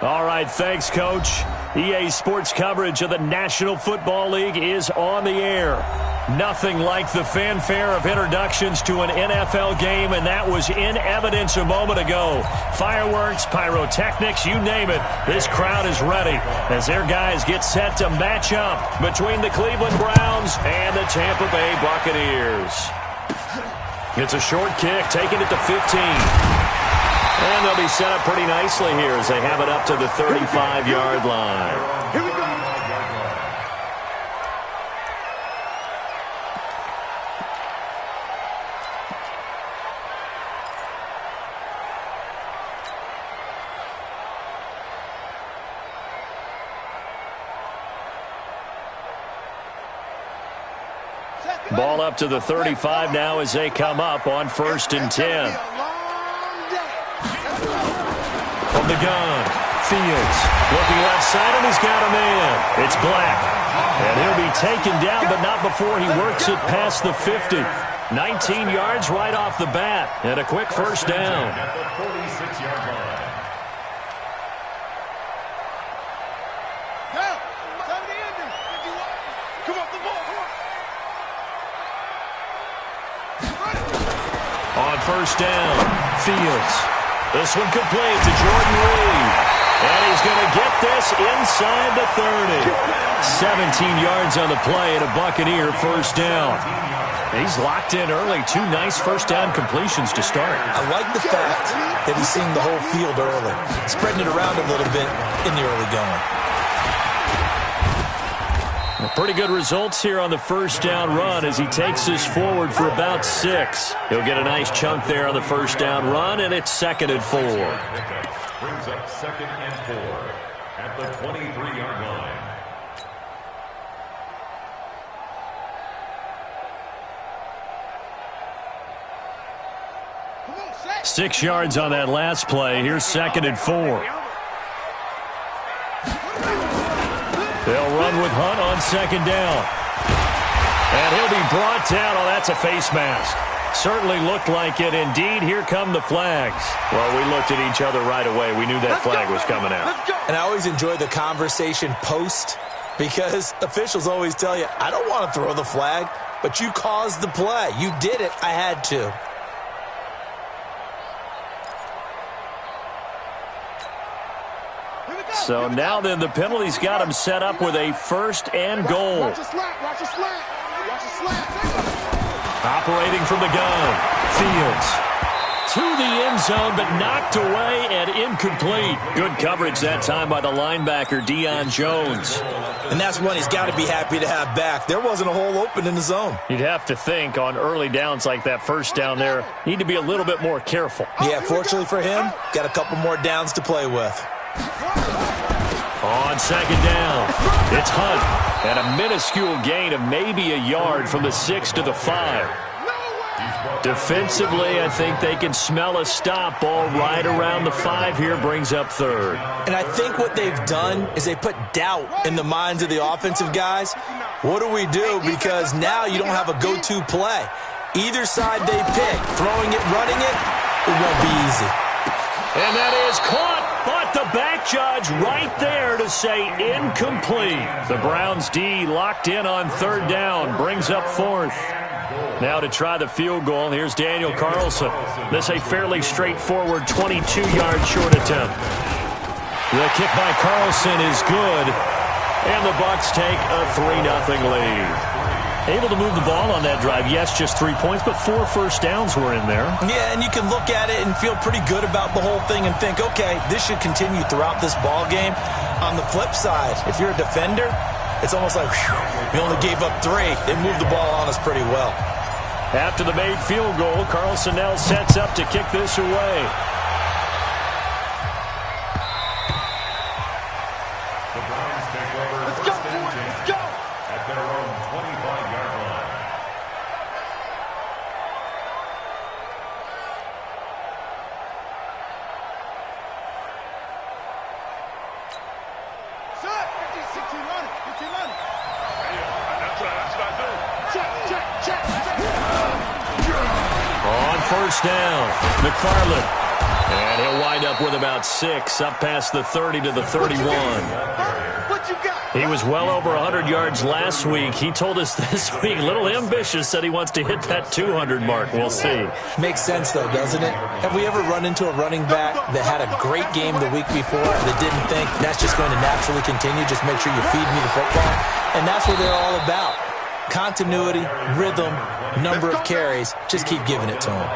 All right, thanks, Coach. EA Sports coverage of the National Football League is on the air. Nothing like the fanfare of introductions to an NFL game, and that was in evidence a moment ago. Fireworks, pyrotechnics, you name it. This crowd is ready as their guys get set to match up between the Cleveland Browns and the Tampa Bay Buccaneers. It's a short kick, taking it to 15. And they'll be set up pretty nicely here as they have it up to the 35-yard line. Here we go. Ball up to the 35 now as they come up on 1st and 10. From the gun, Fields looking left side, and he's got a man. It's Black, and he'll be taken down, but not before he works it past the 50. 19 yards right off the bat, and a quick first down. At the 46-yard line. On 1st down, Fields. This one complete to Jordan Reed. And he's going to get this inside the 30. 17 yards on the play and a Buccaneer first down. He's locked in early. 2 nice first down completions to start. I like the fact that he's seeing the whole field early, spreading it around a little bit in the early going. Pretty good results here on the first down run as he takes this forward for about 6. He'll get a nice chunk there on the first down run, and it's 2nd and 4. Brings up 2nd and 4 at the 23-yard line. Come on, 6 yards on that last play. Here's 2nd and 4. They'll run with Hunt on 2nd down. And he'll be brought down. Oh, that's a face mask. Certainly looked like it. Indeed, here come the flags. Well, we looked at each other right away. We knew that flag was coming out. And I always enjoy the conversation post because officials always tell you, I don't want to throw the flag, but you caused the play. You did it. I had to. So now then the penalty's got him set up with a 1st and goal. Watch a slap, watch a slap, watch a slap. Operating from the gun, Fields. To the end zone, but knocked away and incomplete. Good coverage that time by the linebacker, Deion Jones. And that's one he's got to be happy to have back. There wasn't a hole open in the zone. You'd have to think on early downs like that first down there, need to be a little bit more careful. Yeah, fortunately for him, got a couple more downs to play with. On 2nd down, it's Hunt. And a minuscule gain of maybe a yard from the 6 to the 5. Defensively, I think they can smell a stop. Ball right around the 5 here, brings up 3rd. And I think what they've done is they put doubt in the minds of the offensive guys. What do we do? Because now you don't have a go-to play. Either side they pick, throwing it, running it, it won't be easy. And that is caught, but the back judge right there to say incomplete. The Browns D locked in on 3rd down, brings up 4th. Now to try the field goal, here's Daniel Carlson. This a fairly straightforward 22-yard short attempt. The kick by Carlson is good, and the Bucs take a 3-0 lead. Able to move the ball on that drive. Yes, just 3 points, but 4 first downs were in there. Yeah, and you can look at it and feel pretty good about the whole thing and think, okay, this should continue throughout this ball game. On the flip side, if you're a defender, it's almost like, whew, we only gave up 3. They moved the ball on us pretty well. After the made field goal, Carlson now sets up to kick this away. The Browns take over 1st and 10 at their own 25-yard line. Set, 15, 16, run it, 15, run it. That's what I do. Check. On 1st down, McFarland And he'll wind up with about 6, up past the 30 to the 31. What you got? He was well over 100 yards last week. He told us this week, a little ambitious, said he wants to hit that 200 mark. We'll see. Makes sense, though, doesn't it? Have we ever run into a running back that had a great game the week before that didn't think that's just going to naturally continue? Just make sure you feed me the football. And that's what they're all about. Continuity, rhythm, number of carries. Just keep giving it to him.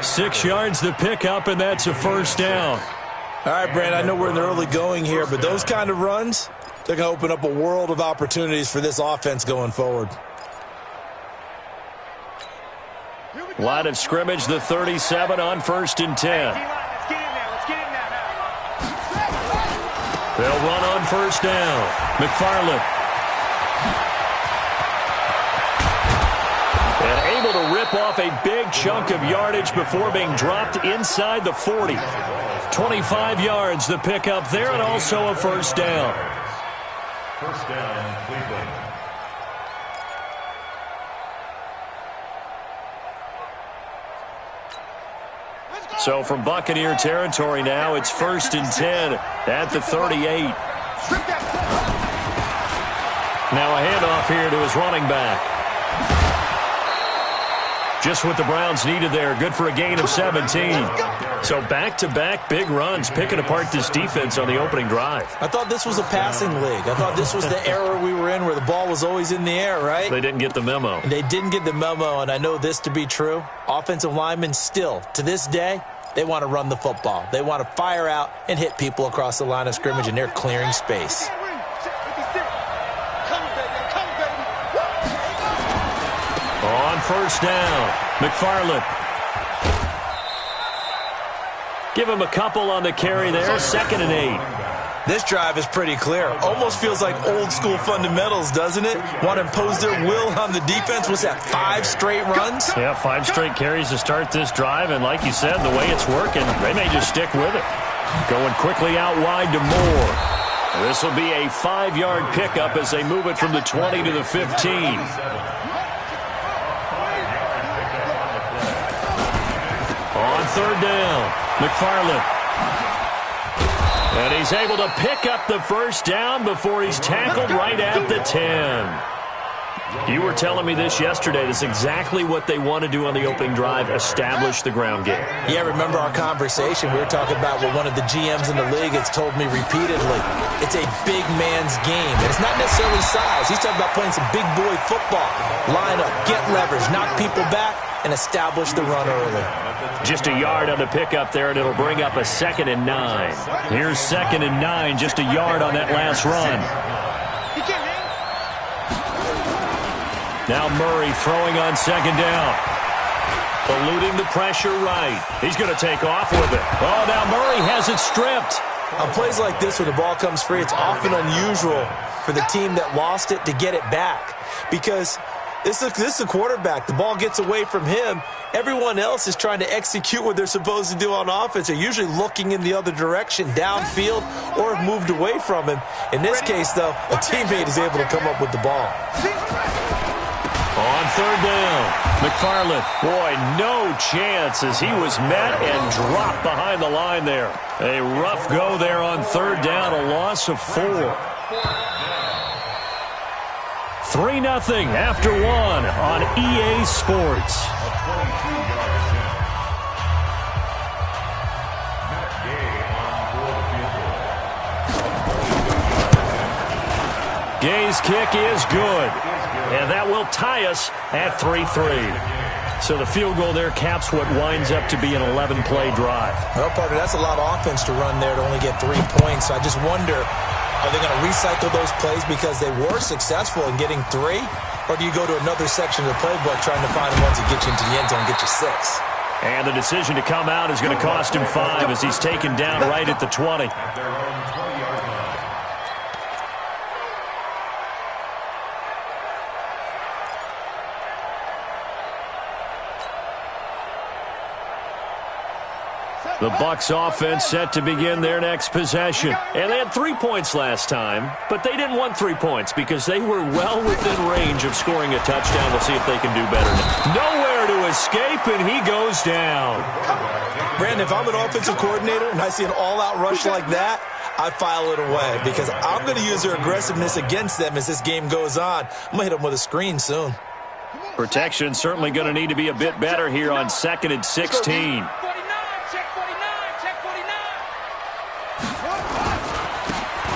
6 yards the pickup, and that's a first down. All right, Brand, I know we're in the early going here, but those kind of runs, they're going to open up a world of opportunities for this offense going forward. Line of scrimmage, the 37 on 1st and 10. Let's get in there. Let's get in there now. They'll run on 1st down. McFarland. And able to rip off a big chunk of yardage before being dropped inside the 40. 25 yards the pickup there, and also a first down. First down, Cleveland. So from Buccaneer territory now, it's 1st and 10 at the 38. Now a handoff here to his running back. Just what the Browns needed there. Good for a gain of 17. So back-to-back big runs, picking apart this defense on the opening drive. I thought this was a passing league. I thought this was the era we were in where the ball was always in the air, right? They didn't get the memo. They didn't get the memo, and I know this to be true. Offensive linemen still, to this day, they want to run the football. They want to fire out and hit people across the line of scrimmage, and they're clearing space. On 1st down, McFarland. Give him a couple on the carry there, 2nd and 8. This drive is pretty clear. Almost feels like old-school fundamentals, doesn't it? Want to impose their will on the defense. What's that, 5 straight runs? Yeah, 5 straight carries to start this drive, and like you said, the way it's working, they may just stick with it. Going quickly out wide to Moore. This will be a 5-yard pickup as they move it from the 20 to the 15. On 3rd down, McFarland. And he's able to pick up the first down before he's tackled right at the 10. You were telling me this yesterday. That's exactly what they want to do on the opening drive, establish the ground game. Yeah, remember our conversation? We were talking about what one of the GMs in the league has told me repeatedly. It's a big man's game. And it's not necessarily size. He's talking about playing some big boy football. Line up, get leverage, knock people back, and establish the run early. Just a yard on the pickup there, and it'll bring up a 2nd and 9. Here's 2nd and 9, just a yard on that last run. Now Murray throwing on 2nd down. Eluding the pressure right. He's going to take off with it. Oh, now Murray has it stripped. On plays like this where the ball comes free, it's often unusual for the team that lost it to get it back. Because this is a quarterback. The ball gets away from him. Everyone else is trying to execute what they're supposed to do on offense. They're usually looking in the other direction, downfield, or have moved away from him. In this case, though, a teammate is able to come up with the ball. On 3rd down, McFarland. Boy, no chance as he was met and dropped behind the line there. A rough go there on 3rd down, a loss of 4. 3-0 after 1 on EA Sports. Gay's kick is good. And that will tie us at 3-3. So the field goal there caps what winds up to be an 11-play drive. Well, partner, that's a lot of offense to run there to only get 3 points. So I just wonder, are they going to recycle those plays because they were successful in getting 3? Or do you go to another section of the playbook trying to find ones that get you into the end zone and get you 6? And the decision to come out is going to cost him 5 as he's taken down right at the 20. The Bucs offense set to begin their next possession. And they had 3 points last time, but they didn't want 3 points because they were well within range of scoring a touchdown. We'll see if they can do better now. Nowhere there to escape, and he goes down. Brandon, if I'm an offensive coordinator and I see an all-out rush like that, I file it away because I'm going to use their aggressiveness against them as this game goes on. I'm going to hit them with a screen soon. Protection certainly going to need to be a bit better here on 2nd and 16.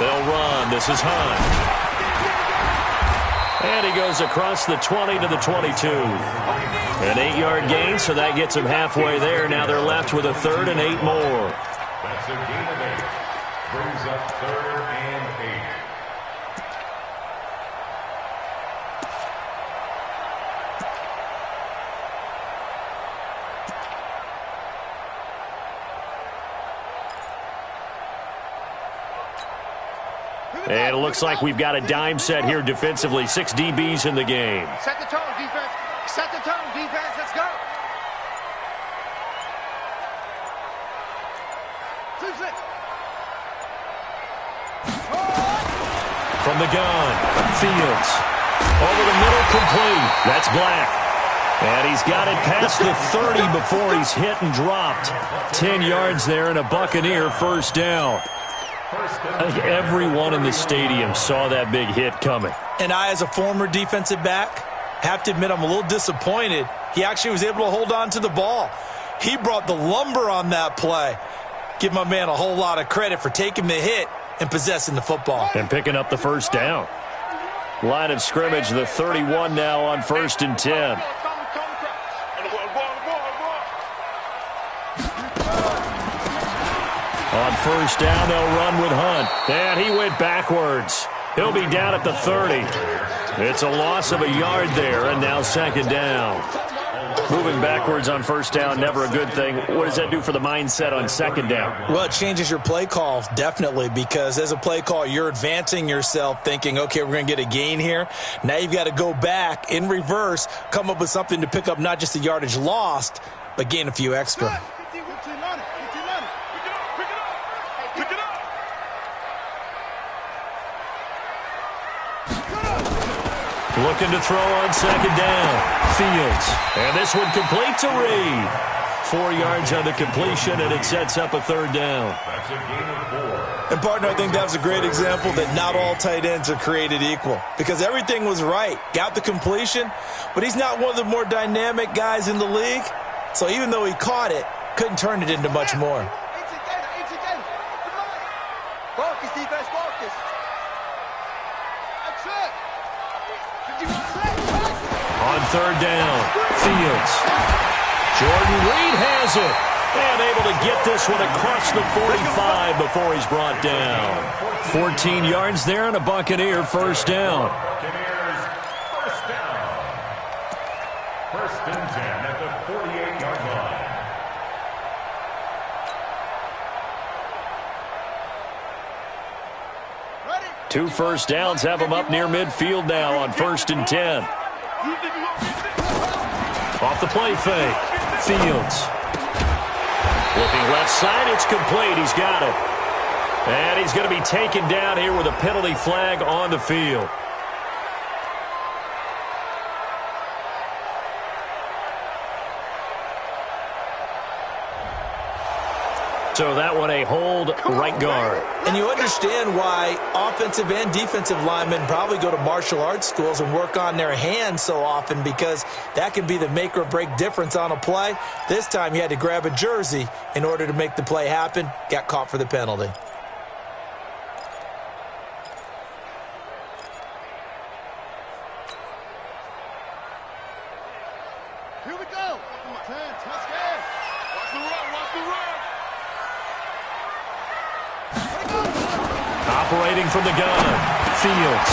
They'll run. This is Hunt. And he goes across the 20 to the 22. An 8-yard gain, so that gets them halfway there. Now they're left with a 3rd and 8 more. That's a gain of 8. Brings up 3rd and 8. And it looks like we've got a dime set here defensively. 6 DBs in the game. Set the tone, defense. Set the tone, defense. Let's go. From the gun, Fields. Over the middle, complete. That's Black. And he's got it past the 30 before he's hit and dropped. 10 yards there and a Buccaneer first down. I think everyone in the stadium saw that big hit coming. And I, as a former defensive back, have to admit I'm a little disappointed. He actually was able to hold on to the ball. He brought the lumber on that play. Give my man a whole lot of credit for taking the hit and possessing the football. And picking up the first down. Line of scrimmage, the 31 now on 1st and 10. On first down, they'll run with Hunt. And he went backwards. He'll be down at the 30. It's a loss of a yard there, and now 2nd down. Moving backwards on first down, never a good thing. What does that do for the mindset on 2nd down? Well, it changes your play call, definitely, because as a play call, you're advancing yourself thinking, okay, we're going to get a gain here. Now you've got to go back in reverse, come up with something to pick up not just the yardage lost, but gain a few extra. Looking to throw on 2nd down. Fields. And this one complete to Reed. 4 yards on the completion, and it sets up a 3rd down. That's a gain of 4. And, partner, I think that was a great example that not all tight ends are created equal because everything was right. Got the completion, but he's not one of the more dynamic guys in the league. So even though he caught it, couldn't turn it into much more. Focus, defense, focus. That's it. On 3rd down, Fields. Jordan Reed has it. And able to get this one across the 45 before he's brought down. 14 yards there and a Buccaneer first down. Buccaneers first down. 1st and 10 at the 48-yard line. Ready? 2 first downs have him up near midfield now on 1st and 10. Off the play fake. Fields. Looking left side, it's complete. He's got it. And he's going to be taken down here with a penalty flag on the field. So that one a hold right guard. And you understand why offensive and defensive linemen probably go to martial arts schools and work on their hands so often because that can be the make or break difference on a play. This time he had to grab a jersey in order to make the play happen. Got caught for the penalty. Here we go. 10, touchdown. Watch the run, watch the run. Operating from the gun, Fields.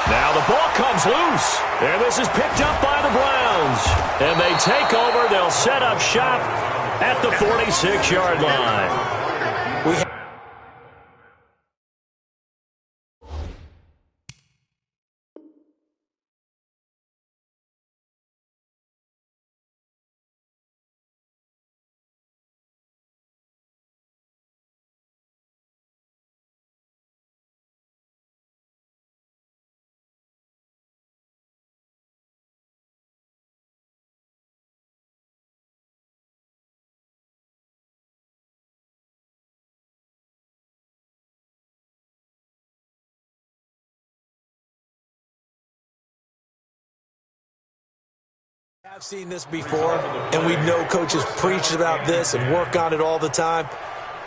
Now the ball comes loose, and this is picked up by the Browns. And they take over. They'll set up shop at the 46-yard line. I've seen this before, and we know coaches preach about this and work on it all the time.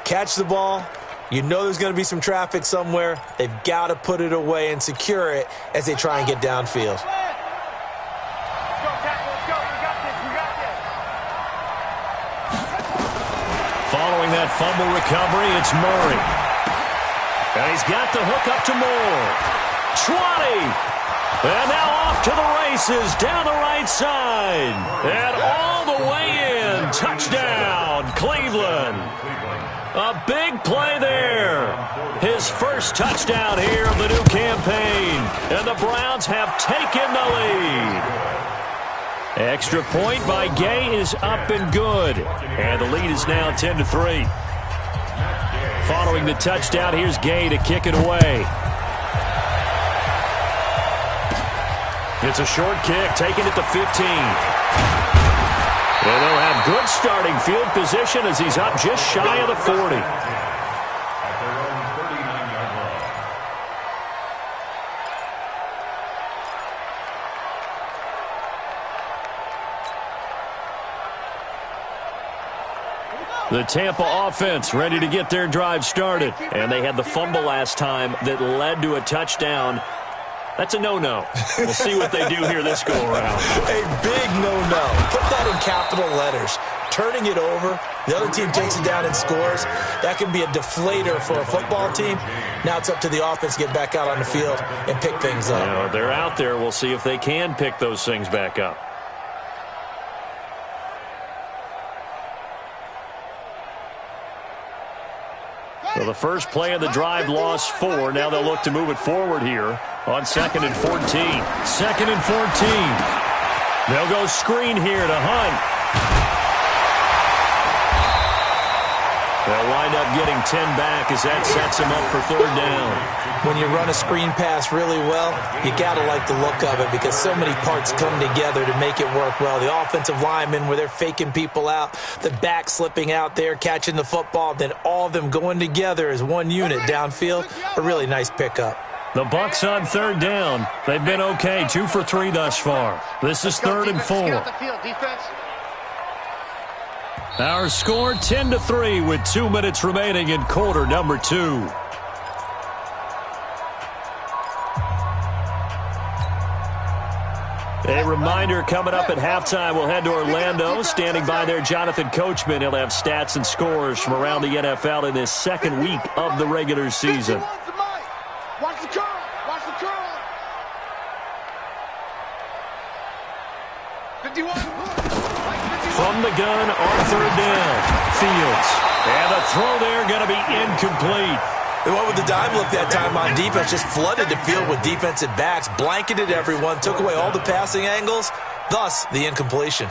Catch the ball. You know there's going to be some traffic somewhere. They've got to put it away and secure it as they try and get downfield. Following that fumble recovery, it's Murray. And he's got the hook up to Moore. 20. And now off to the races down the right side. And all the way in. Touchdown, Cleveland. A big play there. His first touchdown here of the new campaign. And the Browns have taken the lead. Extra point by Gay is up and good. And the lead is now 10-3. Following the touchdown, here's Gay to kick it away. It's a short kick, taking it to 15. And they'll have good starting field position as he's up just shy of the 40. The Tampa offense ready to get their drive started. And they had the fumble last time that led to a touchdown. That's a no-no. We'll see what they do here this go-around. A big no-no. Put that in capital letters. Turning it over, the other team takes it down and scores. That can be a deflator for a football team. Now it's up to the offense to get back out on the field and pick things up. You know, they're out there. We'll see if they can pick those things back up. So the first play of the drive lost 4. Now they'll look to move it forward here on 2nd and 14. 2nd and 14. They'll go screen here to Hunt. They'll wind up getting 10 back as that sets them up for 3rd down. When you run a screen pass really well, you got to like the look of it because so many parts come together to make it work well. The offensive linemen where they're faking people out, the back slipping out there, catching the football, then all of them going together as one unit downfield. A really nice pickup. The Bucs on 3rd down. They've been okay, 2 for 3 thus far. This is 3rd and 4. Our score 10-3 with 2 minutes remaining in quarter number 2. A reminder coming up at halftime, we'll head to Orlando. Standing by there, Jonathan Coachman. He'll have stats and scores from around the NFL in this 2nd week of the regular season. Watch the curl. Watch the curl. 51. From the gun on 3rd down. Fields. And the throw there going to be incomplete. They went with the dime look that time on defense, just flooded the field with defensive backs, blanketed everyone, took away all the passing angles, thus the incompletion.